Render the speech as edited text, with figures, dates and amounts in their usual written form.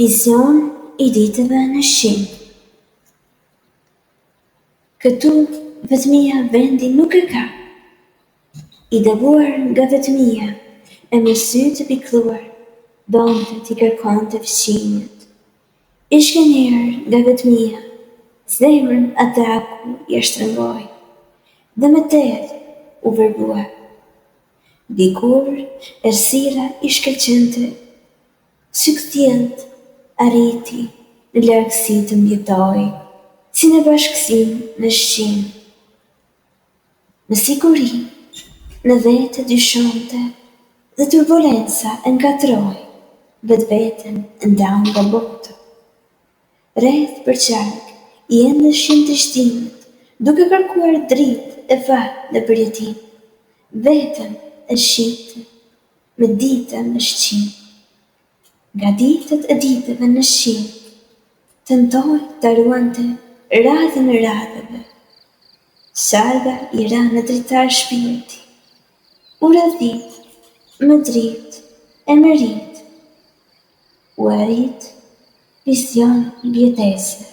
Vizion I ditëve në Shqip. Këtu vetmia vendi nuk e ka, I dëbuar nga vetmia, e me sy të pikluar, donte t'i kërkonte fëqinjet. I shkënjerë nga vetmia, zemrën ataku I shtrëngoi, dhe me tetë u verbua. Dikur errësira I shkëlqente, sy kthjellët arriti në largësi të mbjetoj, si në bashkësim në Shqim. Në siguri, në vete dyshonte, dhe turbulenca e ngatroi, vetveten ndau nga bota. Rreth për qark, I ende shinte shtimet, duke kërkuar dritë e fat në përjetim. Veten e shite, me ditën në Shqim. Nga ditët e ditëve në Shqim, tentoi ta ruante radhën e radhëve. Sarga I ra në dritar shpirti, u radhit, me dritë e me rit, u arrit vizion mbjetese.